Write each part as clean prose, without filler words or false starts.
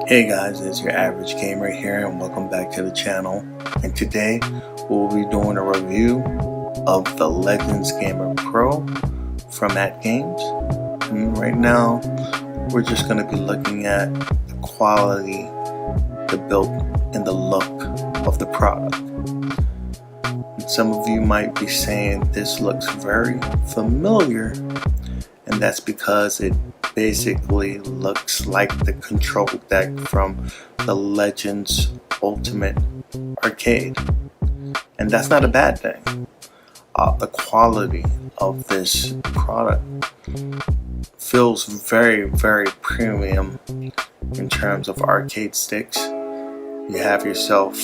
Hey guys, it's your average gamer here and welcome back to the channel. And today we'll be doing a review of the Legends Gamer Pro from AtGames. And right now we're just going to be looking at the quality, the build, and the look of the product. And some of you might be saying this looks very familiar, and that's because it basically looks like the control deck from the Legends Ultimate Arcade, and that's not a bad thing. The quality of this product feels very premium in terms of arcade sticks. You have yourself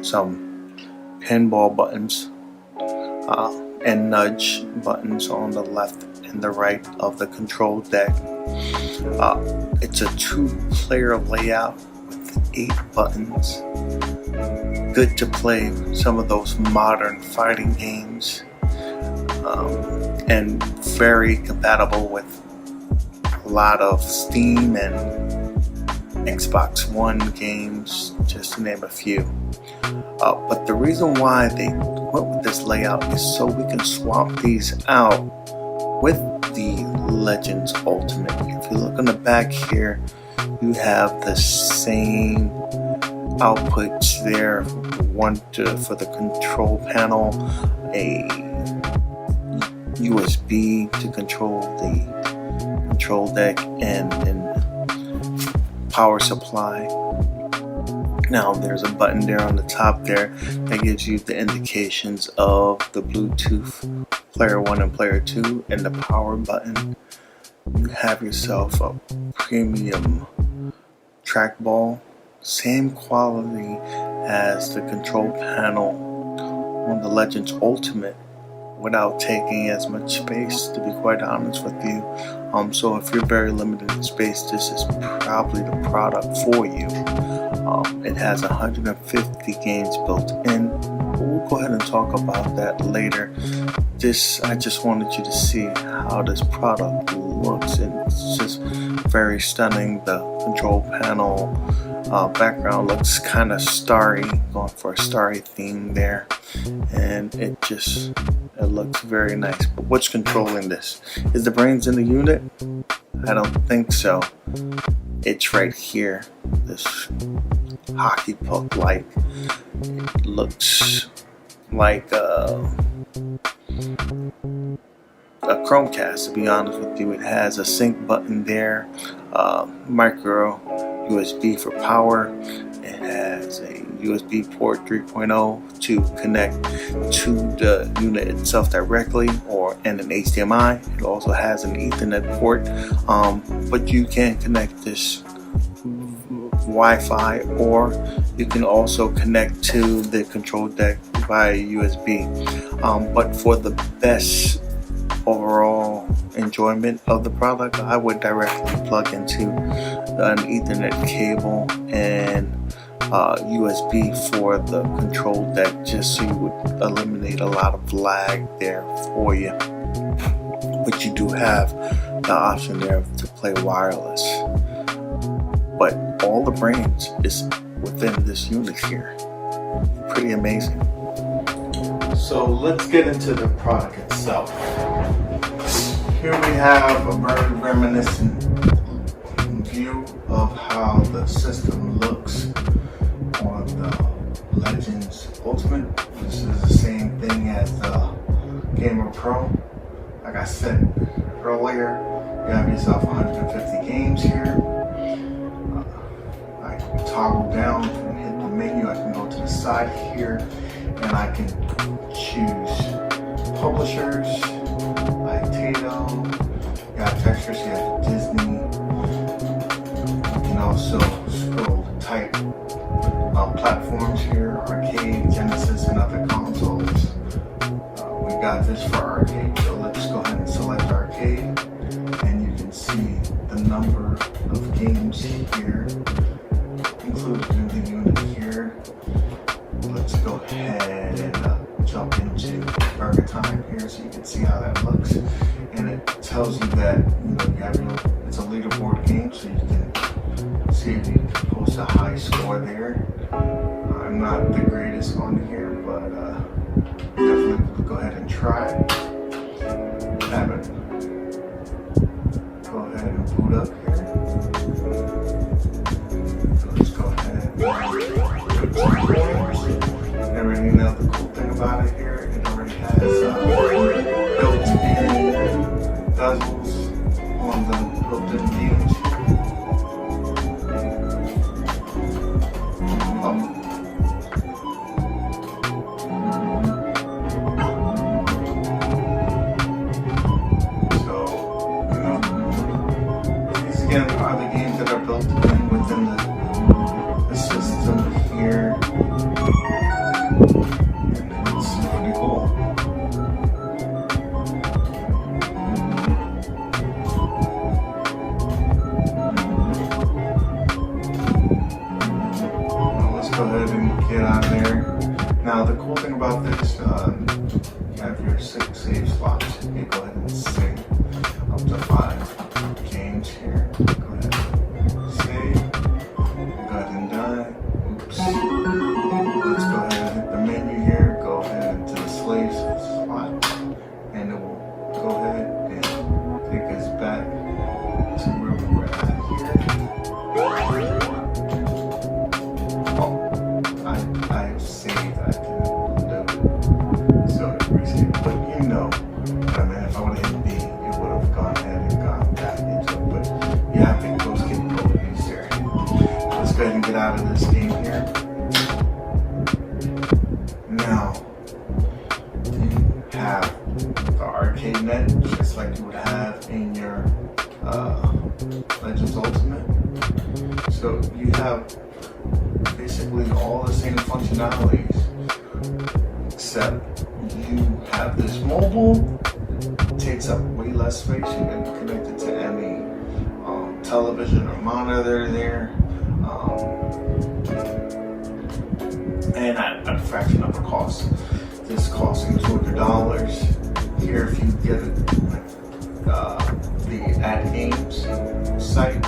some pinball buttons and nudge buttons on the left and the right of the control deck. It's a 2-player layout with 8 buttons. Good to play some of those modern fighting games, and very compatible with a lot of Steam and Xbox One games, just to name a few. But the reason why they went with this layout is so we can swap these out with the Legends Ultimate. If you look on the back here, you have the same outputs there. One for the control panel, a USB to control the control deck, and power supply. Now there's a button there on the top there that gives you the indications of the Bluetooth player 1 and player 2 and the power button. You have yourself a premium trackball, same quality as the control panel on the Legends Ultimate, without taking as much space, to be quite honest with you. So if you're very limited in space, this is probably the product for you. It has 150 games built in. We'll go ahead and talk about that later. I just wanted you to see how this product looks, and it's just very stunning. The control panel background looks kind of starry, going for a starry theme there, and it looks very nice. But what's controlling this? Is the brains in the unit? I don't think so. It's right here, this hockey puck like. It looks like a Chromecast, to be honest with you. It has a sync button there, micro USB for power. It has a USB port 3.0 to connect to the unit itself directly, and an HDMI. It also has an Ethernet port, but you can connect this Wi-Fi, or you can also connect to the control deck via USB. But for the best overall enjoyment of the product, I would directly plug into an Ethernet cable and USB for the control deck, just so you would eliminate a lot of lag there for you. But you do have the option there to play wireless. But all the brains is within this unit here. Pretty amazing. So let's get into the product itself. Here we have a very reminiscent view of how the system looks on the Legends Ultimate. This is the same thing as the Gamer Pro. Like I said earlier, you have yourself 150 games here. I can toggle down and hit the menu. I can go to the side here and I can choose publishers like Tato. You have textures, you have Disney. You can also scroll to type platforms here: arcade, Genesis, and other consoles. We got this for arcade, so let's go ahead and select arcade, and you can see the number of games here included in the unit here. Let's go ahead and jump into Burger Time here so you can see how that looks. And it tells you that you have it's a leaderboard game, so you can See if you can post a high score there. I'm not the greatest on here, but definitely go ahead and try. Have it. Go ahead and boot up here. So let's go ahead and put some coins and everything. Now the cool thing about it here, it already has built-in bezels on the built-in games. Again, are the games that are built in within the system here. And it's pretty cool. Now let's go ahead and get out of there. Now the cool thing about this, you have your 6 save slots. You go ahead and save up to 5 games here. Go ahead, save. Go ahead and die. Oops. Let's go ahead and hit the menu here. Go ahead into the slave slot, and it will go ahead and take us back to where we were at here. Oh, I saved. I didn't do it, so it reset. But you know, I mean, if I would have hit B, it would have gone ahead and gone back into it. But you have to those capabilities there. Let's go ahead and get out of this game here. Now, you have the arcade net, just like you would have in your Legends Ultimate. So you have basically all the same functionalities, except you have this mobile. It takes up way less space. You can connect it to any television or monitor there, and at a fraction of the cost. This costing $200 here if you get it the AtGames site.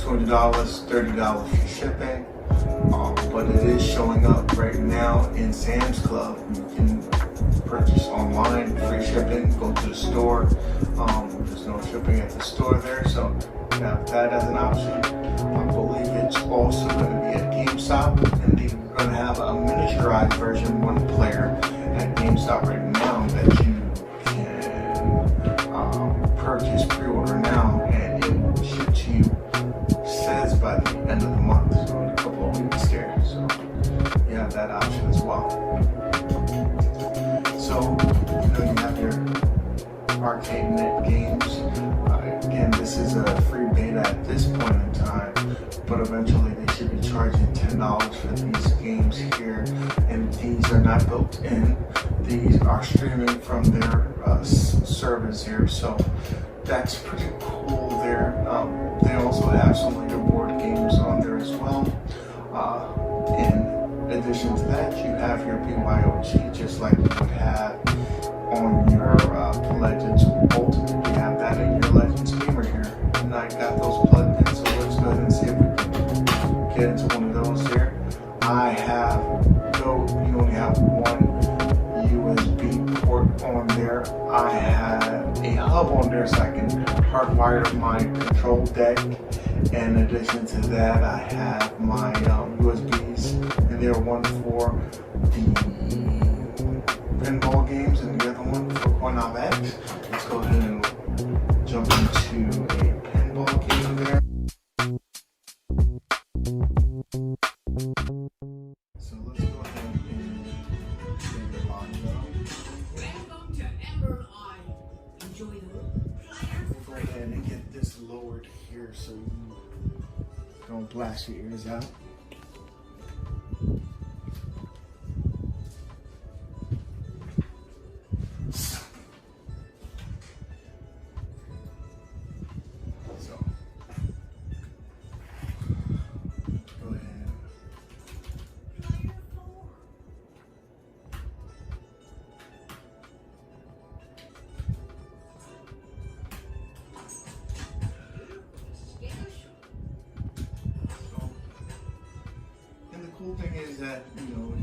$200, $30 for shipping, but it is showing up right now in Sam's Club. You can purchase online, free shipping. Go to the store. There's no shipping at the store there, so you have that as an option. I believe it's also going to be at GameStop, and they're going to have a miniaturized version, one player at GameStop right now that you can purchase, pre-order now, and it will ship to you. Says by the end of the month, so in a couple of weeks there. So you have that option as well. So you have your arcade net games. Again, this is a free beta at this point in time, but eventually they should be charging $10 for these games here, and these are not built in. These are streaming from their servers here, so that's pretty cool there. They also have some leaderboard games on there as well. In addition to that, you have your BYOG, just like you would have on your Legends Ultimate. You have that in your Legends Gamer here. And I got those plugged in, so let's go ahead and see if we can get into one of those there. I have, though you only have one USB port on there, I have a hub on there so I can hardwire my control deck. In addition to that, I have my USBs in there, one for the pinball games and the other one for Coin-Op X. Let's go ahead and jump into a pinball game there. So let's go ahead and get the audio. Welcome to Emerald Isle. Enjoy the We'll go ahead and get this lowered here so you don't blast your ears out. So, go ahead. that, you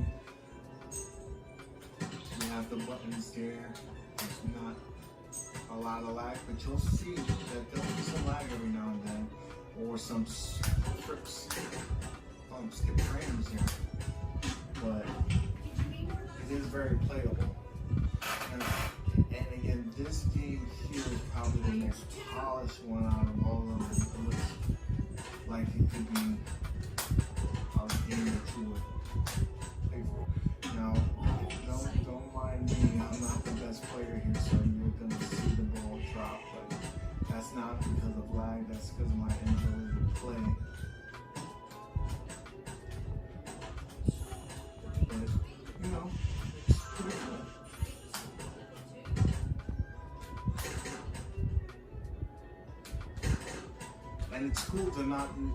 have the buttons there. There's not a lot of lag, but you'll see that there'll be some lag every now and then, or some skips frames here. But it is very playable. And again, this game here is probably the most polished one out of all of them. It looks like it could be a game that you would pay for. Now, don't mind me, I'm not the best player here, so you're gonna see the ball drop, but that's not because of lag, that's because of my inability to play. But, it's pretty cool. And it's cool to not be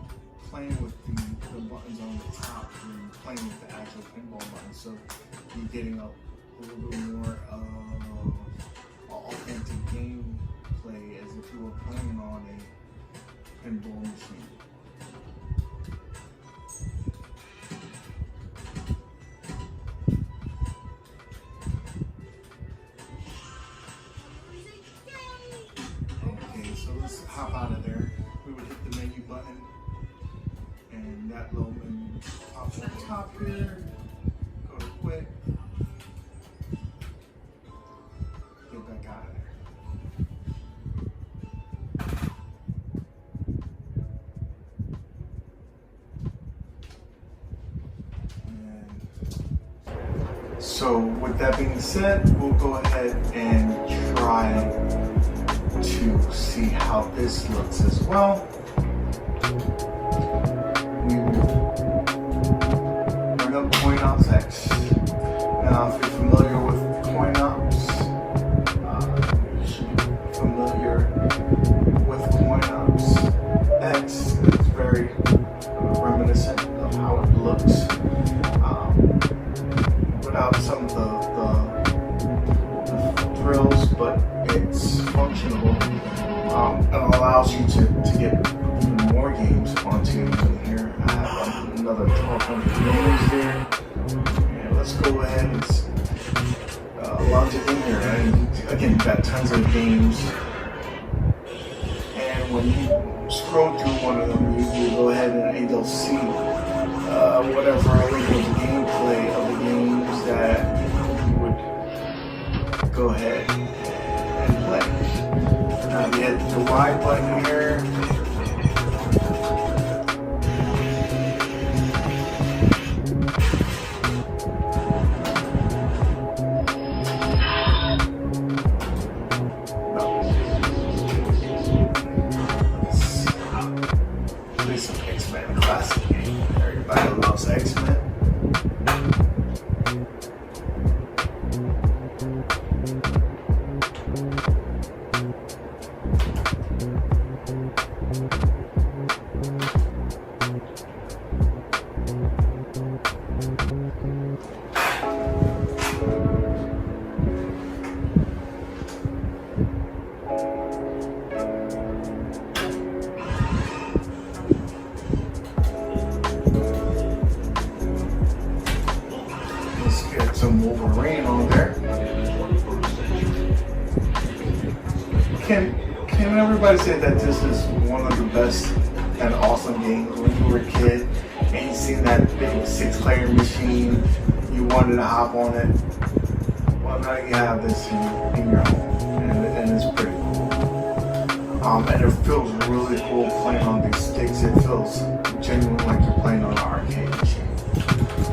playing with the buttons on the top, you're playing with the actual pinball buttons, so you're getting a little bit more authentic gameplay as if you were playing on a pinball machine. Okay, so let's hop out of there. We would hit the menu button, and that little menu pops on top here. Go to quit. Get back out of there. And so with that being said, we'll go ahead and try to see how this looks as well. We will bring up Coin Ops X. Now, if you're familiar with Coin Ops, you should be familiar with Coin Ops X. It's very reminiscent of how it looks, without some of the thrills, but it's functional. It allows you to get even more games onto here. I have another 1,200 games there. And let's go ahead and launch it in here. And again, you've got tons of games. And when you scroll through one of them, you go ahead and you'll see whatever link of the gameplay of the games that you would go ahead and play. Now you hit the Y button here. Play some X-Men classic game. Everybody loves X-Men. Let's get some Wolverine on there. Can everybody say that this is one of the best and awesome games when you were a kid and you seen that big 6-player machine, you wanted to hop on it? Well, now you have this in your home, and it's pretty cool. And it feels really cool playing on these sticks. It feels genuinely like you're playing on an arcade machine,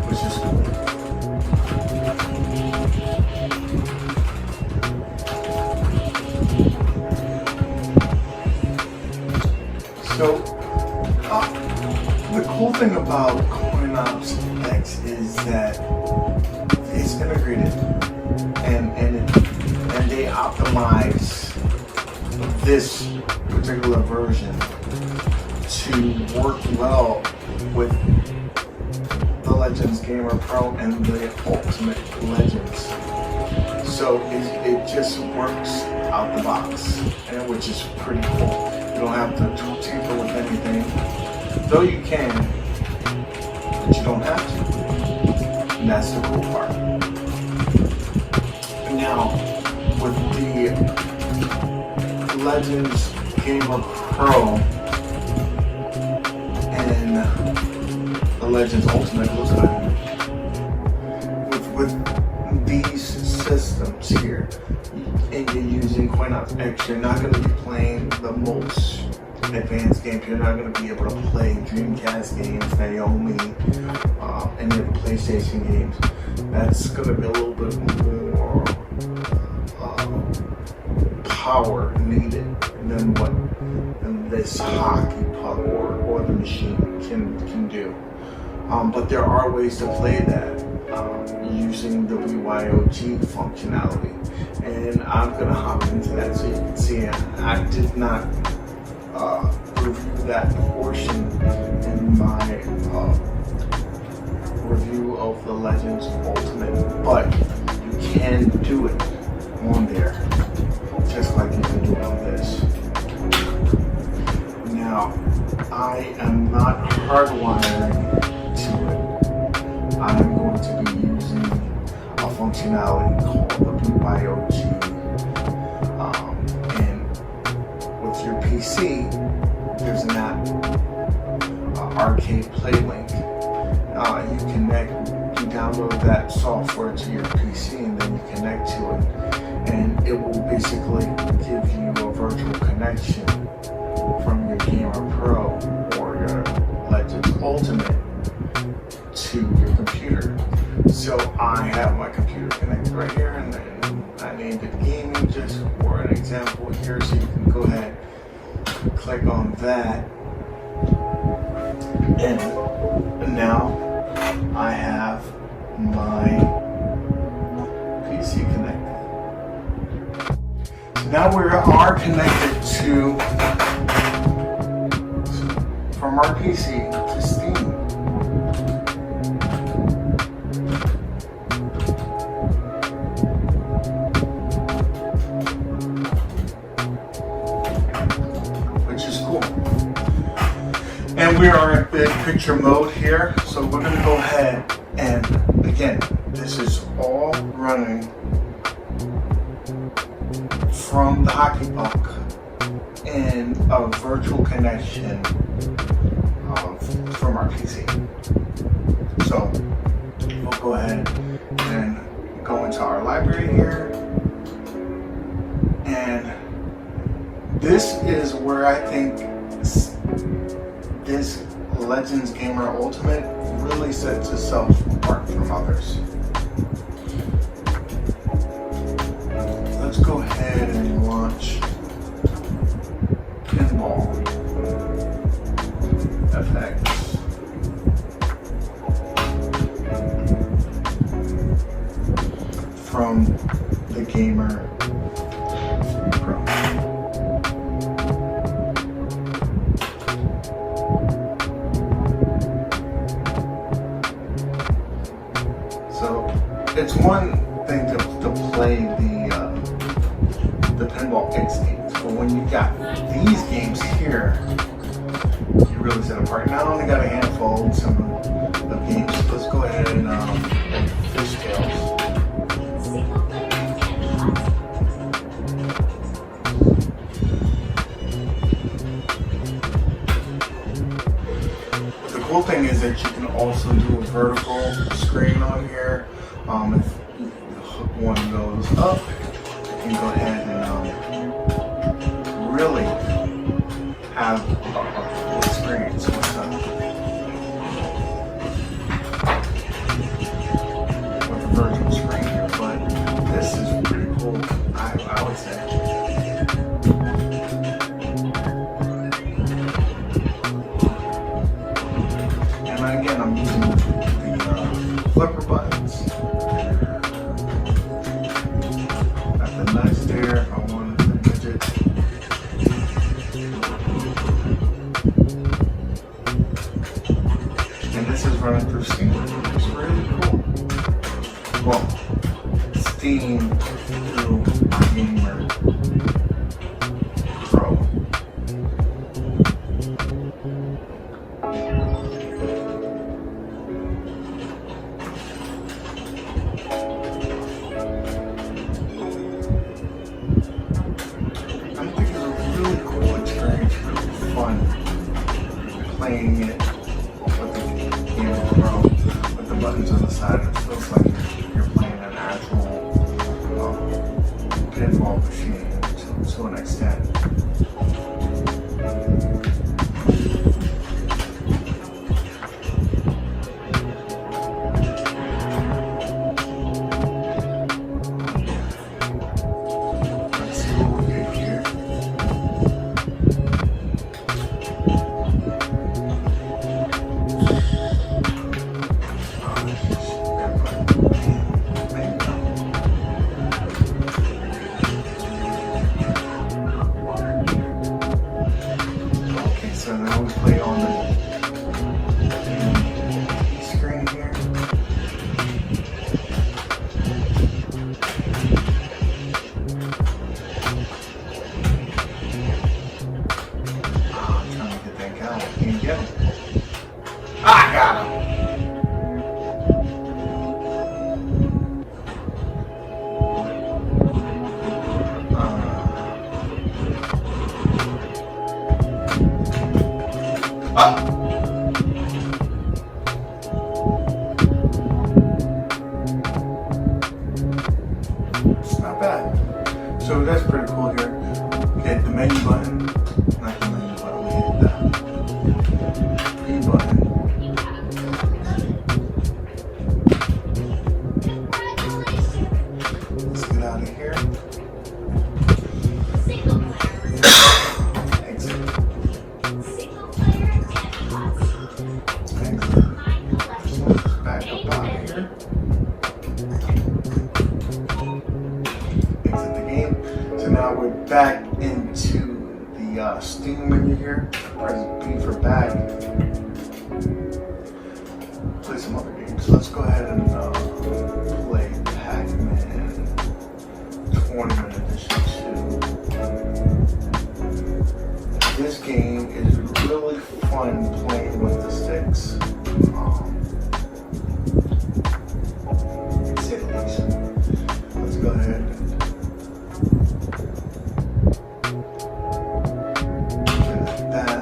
which is cool. So, the cool thing about Coin Ops X is that it's integrated, and they optimize this particular version to work well with the Legends Gamer Pro and the Ultimate Legends. So it just works out the box, and which is pretty cool. You don't have to tinker with anything, though you can, but you don't have to. And that's the cool part. Now, with the Legends Gamer Pro and the Legends Ultimate, looks like with these systems here, and you're using Coinox X, you're not going to be playing the most advanced games. You're not going to be able to play Dreamcast games, Naomi, any of the PlayStation games. That's going to be a little bit more power needed than this hockey puck or the machine can do. But there are ways to play that using the BYOG functionality, and I'm going to hop into that so you can see. I did not review that portion in my review of the Legends Ultimate, but you can do it on there just like you can do it on this. Now, I am not hardwiring to it. I'm going to be using a functionality called the BYOG, and with your PC there's an app, Arcade PlayLink. You download that software to your PC and then you connect to it, and it will basically give you a virtual connection from your Gamer Pro or your Legends Ultimate to your computer. So I have my computer connected right here, and then I named it gaming just for an example here, so you can go ahead, click on that, and now I have my PC connected. So now we are connected from our PC to Steam. Which is cool. And we are in big picture mode here, so we're going to go ahead and, again, this is all running from the hockey puck in a virtual connection from our PC. So we'll go ahead and go into our library here, and this is where I think this Legends Gamer Ultimate really sets itself apart from others. Let's go ahead and launch Pinball FX. From the Gamer Pro. It's one thing to play the Pinball X games, but when you got these games here, you really set apart. Now I only got a handful of some of games. Let's go ahead and Fishtails. The cool thing is that you can also do a vertical screen on here. If you hook one of those up, you can go ahead and really have a cool experience with the virtual screen here. But this is pretty cool, I would say. And again, I'm using the flipper buttons. Nice there if I wanted to widget. And this is running through Steam. It's really cool. Well, Steam through Gamer Pro. small machine to an extent. So now we play on the screen here. I'm trying to get that guy. Can't get him. I got him. It's not bad. So that's pretty cool here. Hit the menu button. Not the menu button, we hit the B button. Let's get out of here. Exit. Back up out of here. Exit the game. So now we're back into the Steam menu here. Press B for back. Play some other games. So let's go ahead and play Pac-Man Tournament Edition 2. This game is really fun playing with the sticks. Say the least. Let's go ahead and like that.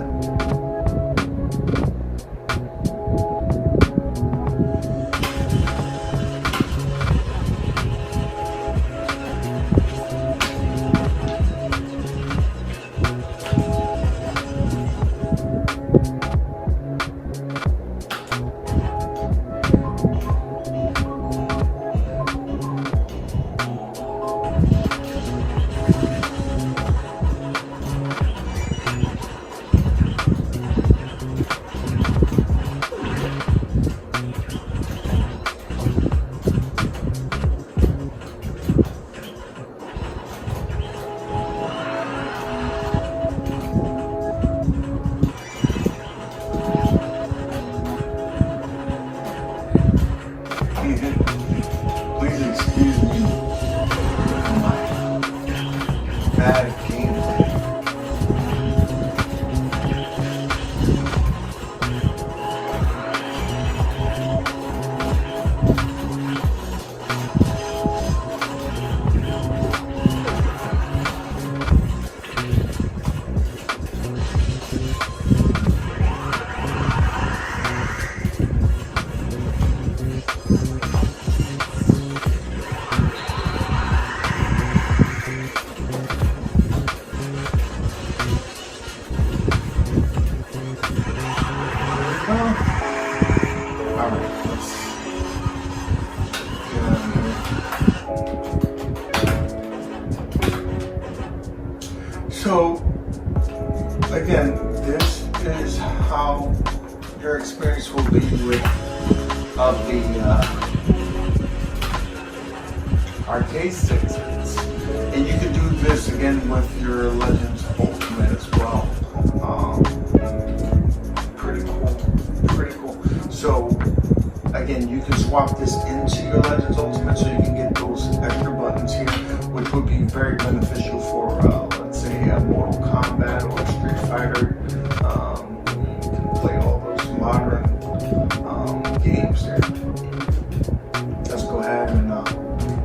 Please excuse me for my bad gameplay. Alright, let's get out of here. So, again, this is how your experience will be with the arcade sticks. And you can do this again with your Legends Ultimate as well. Pretty cool. So again, you can swap this into your Legends Ultimate so you can get those extra buttons here, which would be very beneficial for, let's say, Mortal Kombat or Street Fighter. You can play all those modern games there. Let's go ahead and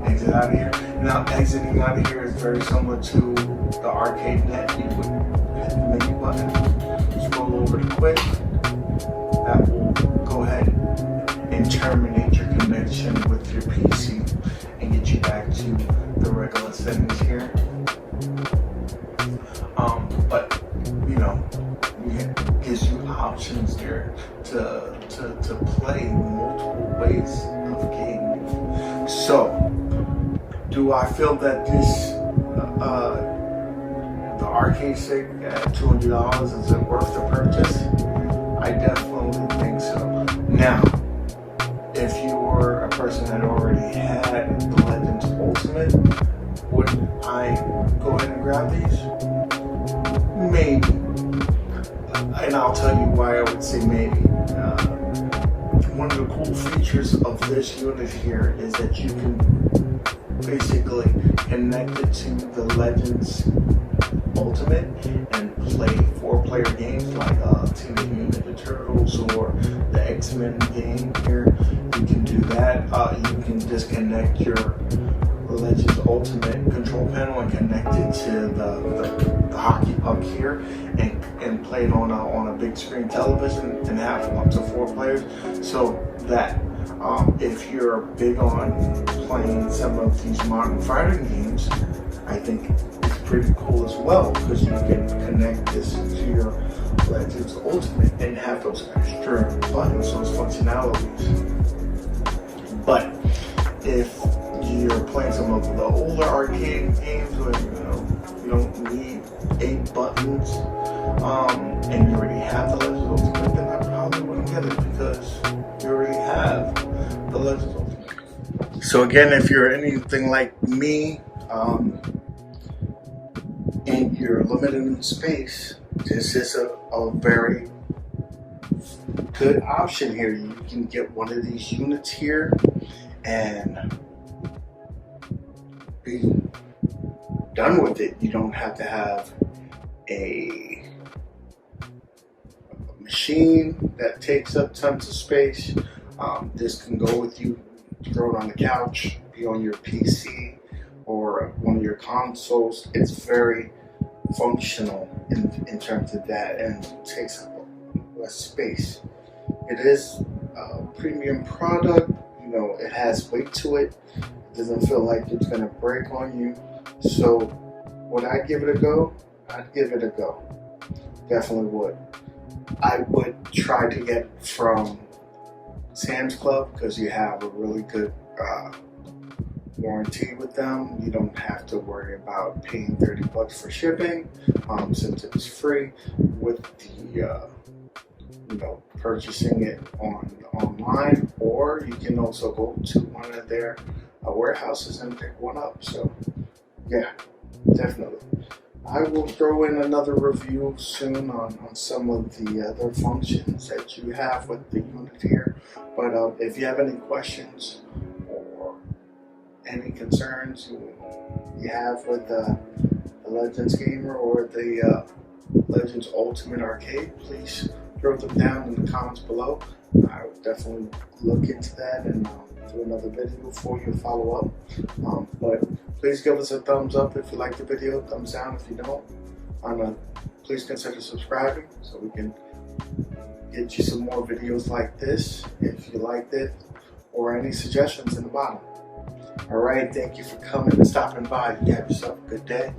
exit out of here. Now, exiting out of here is very similar to the arcade net. You would hit the menu button, scroll over to quit. That will go ahead and terminate your connection with your PC and get you back to the regular settings here. But you know, it gives you options there to play multiple ways of gaming. So, do I feel that this the arcade stick at $200 is it worth the purchase? I definitely think so. Now, if you were a person that already had the Legends Ultimate, would I go ahead and grab these? Maybe. And I'll tell you why I would say maybe. One of the cool features of this unit here is that you can basically connect it to the Legends Ultimate and play 4-player games like Teenage Mutant Ninja Turtles or the X-Men game here. You can do that. You can just connect your Legends Ultimate control panel and connect it to the hockey puck here and play it on a big screen television and have up to 4 players. So that if you're big on playing some of these modern fighting games, I think it's pretty cool as well, because you can connect this to your Legends Ultimate and have those extra buttons, those functionalities. But if you're playing some of the older arcade games where you don't need 8 buttons, and you already have the Legends Ultimate, then I probably wouldn't get it, because you already have the Legends Ultimate. So again, if you're anything like me, and you're limited in space, this is a very good option here. You can get one of these units here and be done with it. You don't have to have a machine that takes up tons of space. This can go with you, throw it on the couch, be on your PC or one of your consoles. It's very functional in terms of that, and takes up less space. It is a premium product. You know, it has weight to it. It doesn't feel like it's gonna break on you. So would I give it a go? I'd give it a go. Definitely would. I would try to get it from Sam's Club, because you have a really good warranty with them. You don't have to worry about paying $30 for shipping, since it's free with the purchasing it online, or you can also go to one of their warehouses and pick one up. So yeah, definitely. I will throw in another review soon on some of the other functions that you have with the unit here. But if you have any questions or any concerns you have with the Legends Gamer or the Legends Ultimate Arcade, please throw them down in the comments below. I will definitely look into that and do another video for you to follow up. But please give us a thumbs up if you like the video, thumbs down if you don't. Please consider subscribing so we can get you some more videos like this if you liked it, or any suggestions in the bottom. Alright, thank you for coming and stopping by. You have yourself a good day.